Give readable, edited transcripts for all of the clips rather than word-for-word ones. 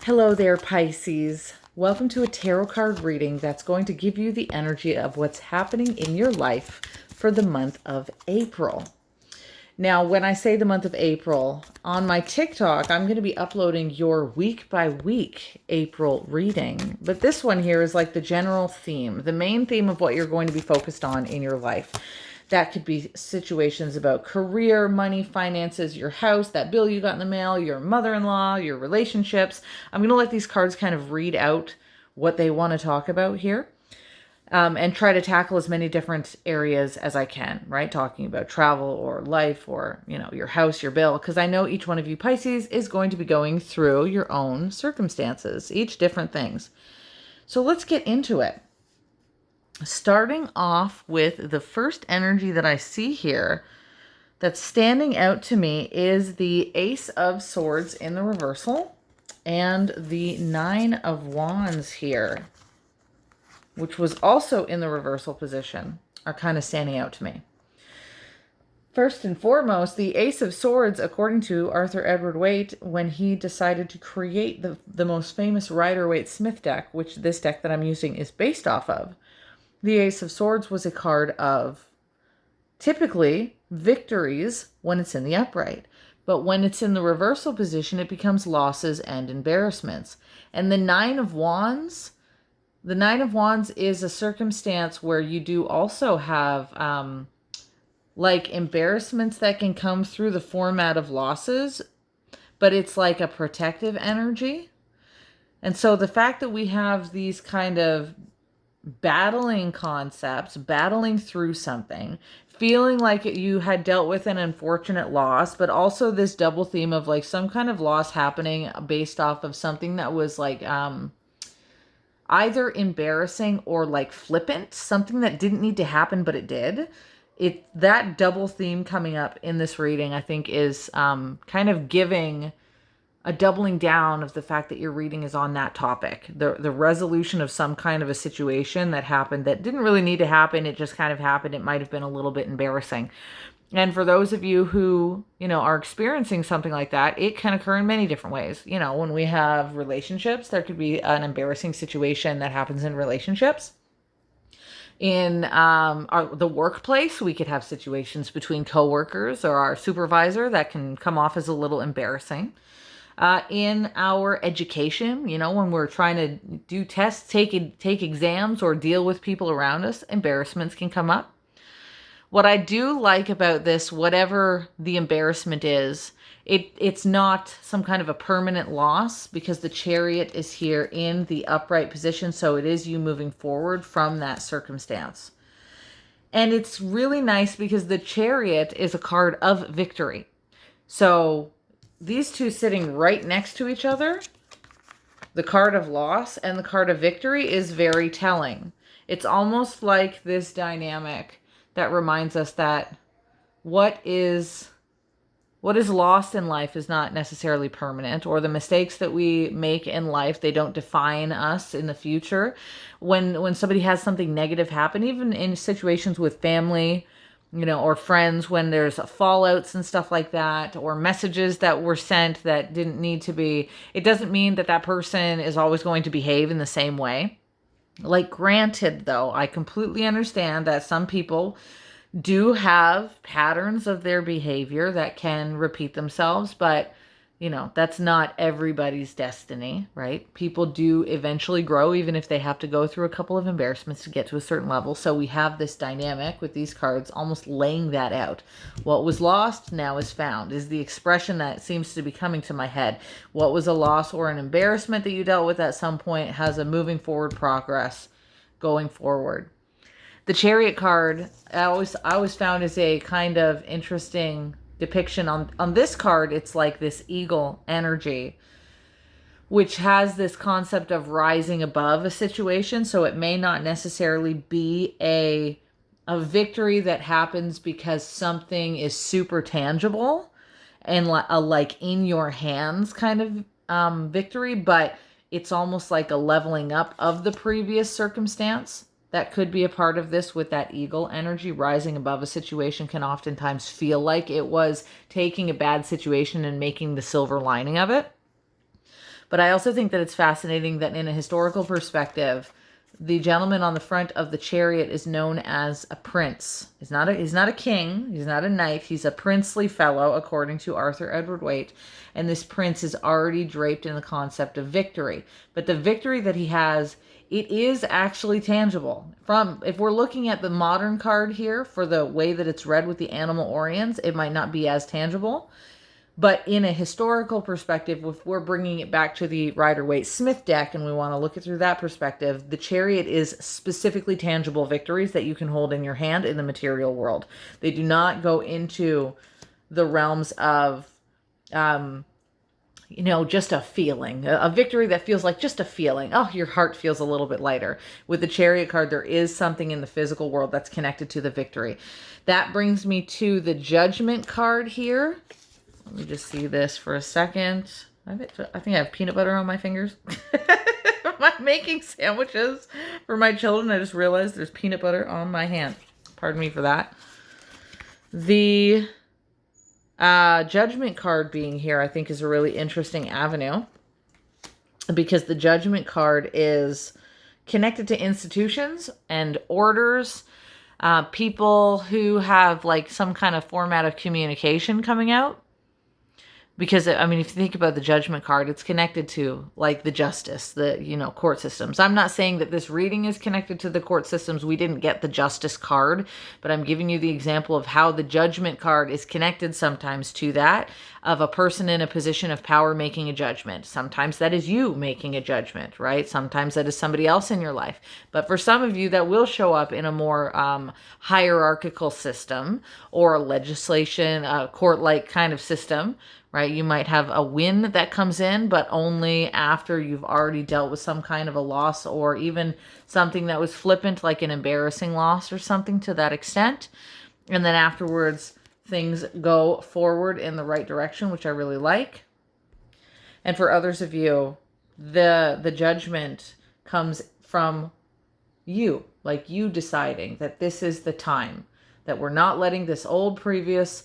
Hello there, Pisces. Welcome to a tarot card reading that's going to give you the energy of what's happening in your life for the month of April. Now, when I say the month of April, on my TikTok, I'm going to be uploading your week by week April reading. But this one here is like the general theme, the main theme of what you're going to be focused on in your life. That could be situations about career, money, finances, your house, that bill you got in the mail, your mother-in-law, your relationships. I'm going to let these cards kind of read out what they want to talk about here. And try to tackle as many different areas as I can, right? Talking about travel or life or, your house, your bill, because I know each one of you Pisces is going to be going through your own circumstances, each different things. So let's get into it. Starting off with the first energy that I see here that's standing out to me is the Ace of Swords in the reversal and the Nine of Wands here, which was also in the reversal position, are kind of standing out to me. First and foremost, the Ace of Swords, according to Arthur Edward Waite, when he decided to create the most famous Rider-Waite-Smith deck, which this deck that I'm using is based off of, the Ace of Swords was a card of typically victories when it's in the upright. But when it's in the reversal position, it becomes losses and embarrassments. And the Nine of Wands is a circumstance where you do also have like embarrassments that can come through the format of losses, but it's like a protective energy. And so the fact that we have these kind of battling concepts, battling through something, feeling like you had dealt with an unfortunate loss, but also this double theme of like some kind of loss happening based off of something that was like either embarrassing or like flippant, something that didn't need to happen, but it did. That double theme coming up in this reading, I think, is kind of giving a doubling down of the fact that your reading is on that topic. The resolution of some kind of a situation that happened that didn't really need to happen. It just kind of happened. It might have been a little bit embarrassing. And for those of you who, are experiencing something like that, it can occur in many different ways. When we have relationships, there could be an embarrassing situation that happens in relationships. In the workplace, we could have situations between coworkers or our supervisor that can come off as a little embarrassing. In our education, when we're trying to do tests, take exams, or deal with people around us, embarrassments can come up. What I do like about this, whatever the embarrassment is, it's not some kind of a permanent loss, because the Chariot is here in the upright position, so it is you moving forward from that circumstance. And it's really nice because the Chariot is a card of victory. So these two sitting right next to each other, the card of loss and the card of victory, is very telling. It's almost like this dynamic that reminds us that what is lost in life is not necessarily permanent, or the mistakes that we make in life, they don't define us in the future. When somebody has something negative happen, even in situations with family, or friends, when there's fallouts and stuff like that, or messages that were sent that didn't need to be, it doesn't mean that person is always going to behave in the same way. Like, granted, though, I completely understand that some people do have patterns of their behavior that can repeat themselves, but that's not everybody's destiny, right? People do eventually grow, even if they have to go through a couple of embarrassments to get to a certain level. So we have this dynamic with these cards almost laying that out. What was lost now is found, is the expression that seems to be coming to my head. What was a loss or an embarrassment that you dealt with at some point has a moving forward progress going forward. The Chariot card, I always found, is a kind of interesting depiction. On this card, it's like this eagle energy, which has this concept of rising above a situation. So it may not necessarily be a victory that happens because something is super tangible and like in your hands kind of victory, but it's almost like a leveling up of the previous circumstance. That could be a part of this with that eagle energy. Rising above a situation can oftentimes feel like it was taking a bad situation and making the silver lining of it. But I also think that it's fascinating that in a historical perspective, the gentleman on the front of the chariot is known as a prince. He's not a king, he's not a knight, he's a princely fellow, according to Arthur Edward Waite. And this prince is already draped in the concept of victory. But the victory that he has, it is actually tangible. If we're looking at the modern card here, for the way that it's read with the animal orients, it might not be as tangible. But in a historical perspective, if we're bringing it back to the Rider-Waite-Smith deck and we want to look at through that perspective, the chariot is specifically tangible victories that you can hold in your hand in the material world. They do not go into the realms of, just a feeling, a victory that feels like just a feeling. Oh, your heart feels a little bit lighter. With the chariot card, there is something in the physical world that's connected to the victory. That brings me to the judgment card here. Let me just see this for a second. I think I have peanut butter on my fingers. I'm making sandwiches for my children. I just realized there's peanut butter on my hand. Pardon me for that. The judgment card being here, I think, is a really interesting avenue, because the judgment card is connected to institutions and orders, people who have like some kind of format of communication coming out. Because, I mean, if you think about the judgment card, it's connected to, like, the justice, the, court systems. I'm not saying that this reading is connected to the court systems. We didn't get the justice card, but I'm giving you the example of how the judgment card is connected sometimes to that, of a person in a position of power making a judgment. Sometimes that is you making a judgment, right? Sometimes that is somebody else in your life. But for some of you, that will show up in a more hierarchical system or a legislation, court-like kind of system, right? You might have a win that comes in, but only after you've already dealt with some kind of a loss, or even something that was flippant, like an embarrassing loss or something to that extent. And then afterwards, things go forward in the right direction, which I really like. And for others of you, the judgment comes from you, like you deciding that this is the time, that we're not letting this old previous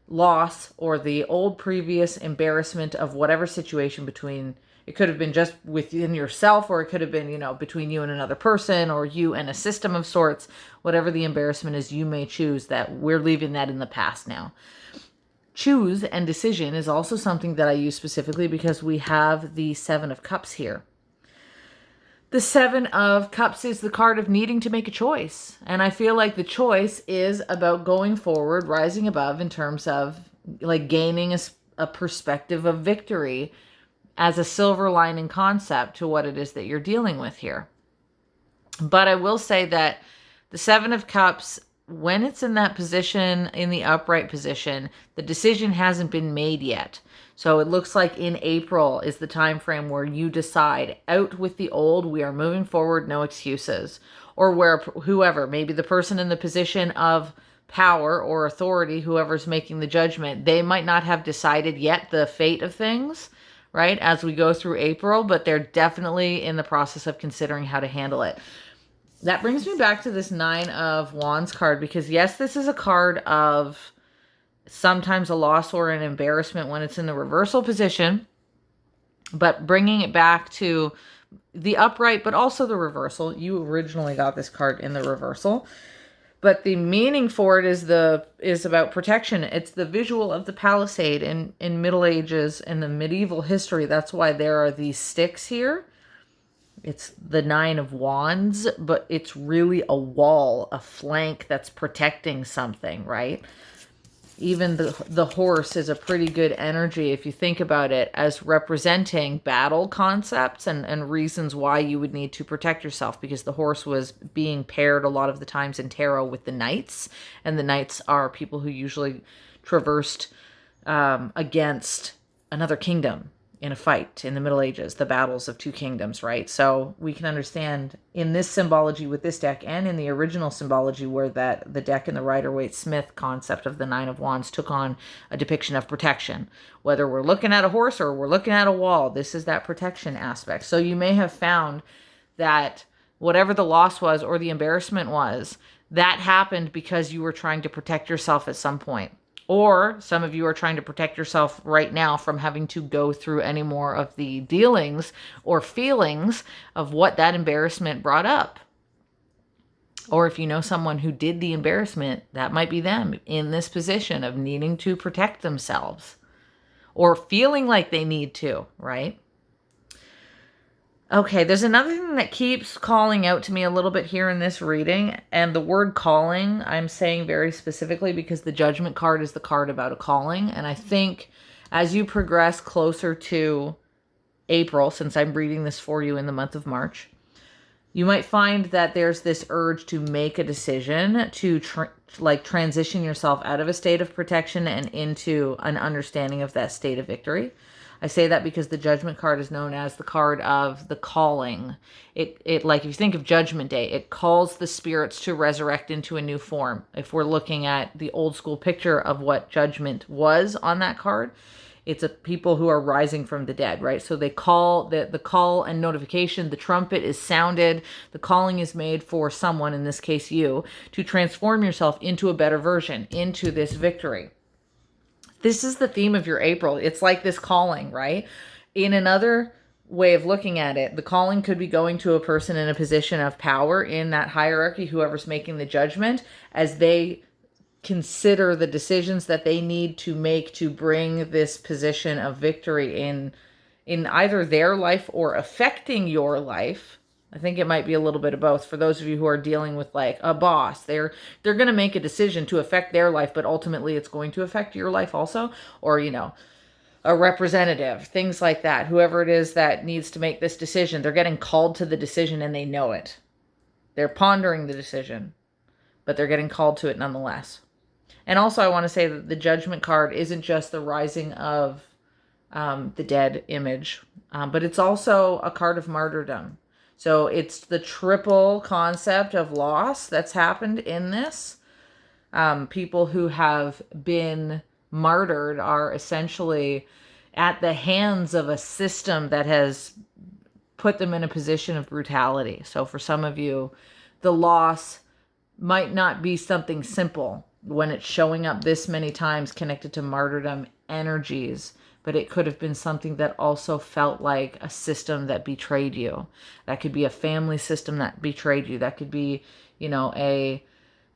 loss or the old previous embarrassment of whatever situation between, it could have been just within yourself, or it could have been, between you and another person, or you and a system of sorts. Whatever the embarrassment is, you may choose that we're leaving that in the past now. Choose and decision is also something that I use specifically because we have the Seven of Cups here. The Seven of Cups is the card of needing to make a choice. And I feel like the choice is about going forward, rising above, in terms of like gaining a perspective of victory as a silver lining concept to what it is that you're dealing with here. But I will say that the Seven of Cups, when it's in that position, in the upright position, the decision hasn't been made yet. So it looks like in April is the time frame where you decide, out with the old, we are moving forward, no excuses. Or where whoever, maybe the person in the position of power or authority, whoever's making the judgment, they might not have decided yet the fate of things, right, as we go through April, but they're definitely in the process of considering how to handle it. That brings me back to this Nine of Wands card, because yes, this is a card of sometimes a loss or an embarrassment when it's in the reversal position, but bringing it back to the upright, but also the reversal. You originally got this card in the reversal, but the meaning for it is about protection. It's the visual of the palisade in Middle Ages and the medieval history. That's why there are these sticks here. It's the Nine of Wands, but it's really a wall, a flank that's protecting something, right? Even the horse is a pretty good energy if you think about it as representing battle concepts and reasons why you would need to protect yourself, because the horse was being paired a lot of the times in tarot with the knights, and the knights are people who usually traversed against another kingdom in a fight in the Middle Ages, the battles of two kingdoms, right? So we can understand in this symbology with this deck, and in the original symbology where the deck in the Rider-Waite-Smith concept of the Nine of Wands took on a depiction of protection. Whether we're looking at a horse or we're looking at a wall, this is that protection aspect. So you may have found that whatever the loss was or the embarrassment was, that happened because you were trying to protect yourself at some point. Or some of you are trying to protect yourself right now from having to go through any more of the dealings or feelings of what that embarrassment brought up. Or if you know someone who did the embarrassment, that might be them in this position of needing to protect themselves or feeling like they need to, right? Okay, there's another thing that keeps calling out to me a little bit here in this reading, and the word calling, I'm saying very specifically because the Judgment card is the card about a calling, and I think as you progress closer to April, since I'm reading this for you in the month of March, you might find that there's this urge to make a decision to transition yourself out of a state of protection and into an understanding of that state of victory. I say that because the Judgment card is known as the card of the calling. It like if you think of Judgment Day, it calls the spirits to resurrect into a new form. If we're looking at the old school picture of what Judgment was on that card, it's a people who are rising from the dead, right? So they call the call and notification, the trumpet is sounded, the calling is made for someone, in this case you, to transform yourself into a better version, into this victory. This is the theme of your April. It's like this calling, right? In another way of looking at it, the calling could be going to a person in a position of power in that hierarchy, whoever's making the judgment, as they consider the decisions that they need to make to bring this position of victory in either their life or affecting your life. I think it might be a little bit of both. For those of you who are dealing with like a boss, they're going to make a decision to affect their life, but ultimately it's going to affect your life also, or a representative, things like that. Whoever it is that needs to make this decision, they're getting called to the decision and they know it. They're pondering the decision, but they're getting called to it nonetheless. And also I want to say that the Judgment card isn't just the rising of the dead image, but it's also a card of martyrdom. So it's the triple concept of loss that's happened in this. People who have been martyred are essentially at the hands of a system that has put them in a position of brutality. So for some of you, the loss might not be something simple when it's showing up this many times connected to martyrdom energies, but it could have been something that also felt like a system that betrayed you. That could be a family system that betrayed you. That could be, a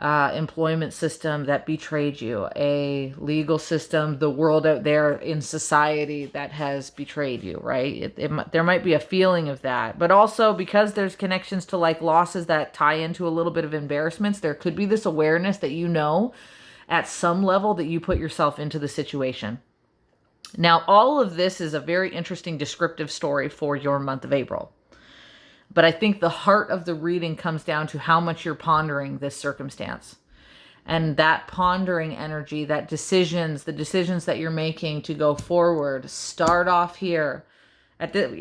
employment system that betrayed you, a legal system, the world out there in society that has betrayed you, right? There might be a feeling of that, but also because there's connections to like losses that tie into a little bit of embarrassments, there could be this awareness that at some level that you put yourself into the situation. Now, all of this is a very interesting descriptive story for your month of April. But I think the heart of the reading comes down to how much you're pondering this circumstance. And that pondering energy, the decisions that you're making to go forward, start off here. Could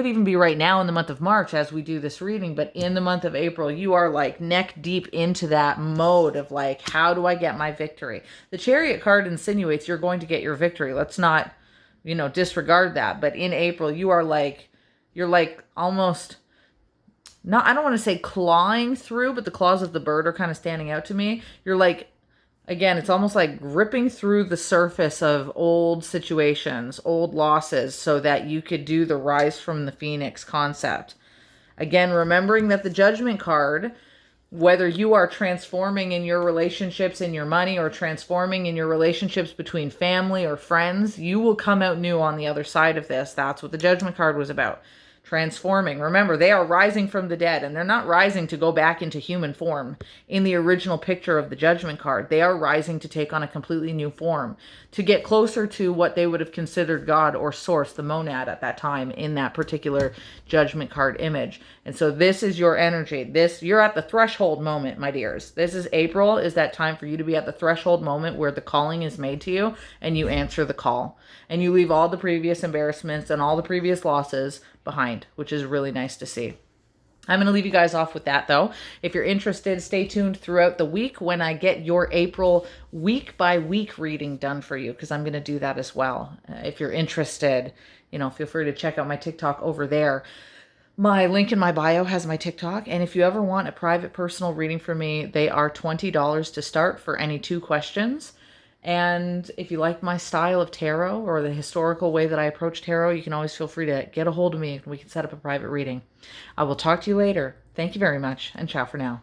even be right now in the month of March as we do this reading, but in the month of April, you are like neck deep into that mode of like, how do I get my victory? The Chariot card insinuates you're going to get your victory. Let's not, disregard that. But in April, you're like almost not, I don't want to say clawing through, but the claws of the bird are kind of standing out to me. You're like, again, it's almost like ripping through the surface of old situations, old losses, so that you could do the rise from the phoenix concept. Again, remembering that the Judgment card, whether you are transforming in your relationships, in your money, or transforming in your relationships between family or friends, you will come out new on the other side of this. That's what the Judgment card was about. Transforming. Remember, they are rising from the dead, and they're not rising to go back into human form in the original picture of the Judgment card. They are rising to take on a completely new form, to get closer to what they would have considered God or Source, the monad at that time in that particular Judgment card image. And so this is your energy. You're at the threshold moment, my dears. This is April, is that time for you to be at the threshold moment where the calling is made to you and you answer the call. And you leave all the previous embarrassments and all the previous losses behind, which is really nice to see. I'm going to leave you guys off with that, though. If you're interested, stay tuned throughout the week when I get your April week-by-week reading done for you, because I'm going to do that as well. If you're interested, feel free to check out my TikTok over there. My link in my bio has my TikTok, and if you ever want a private personal reading from me, they are $20 to start for any 2 questions. And if you like my style of tarot or the historical way that I approach tarot, you can always feel free to get a hold of me and we can set up a private reading. I will talk to you later. Thank you very much, and ciao for now.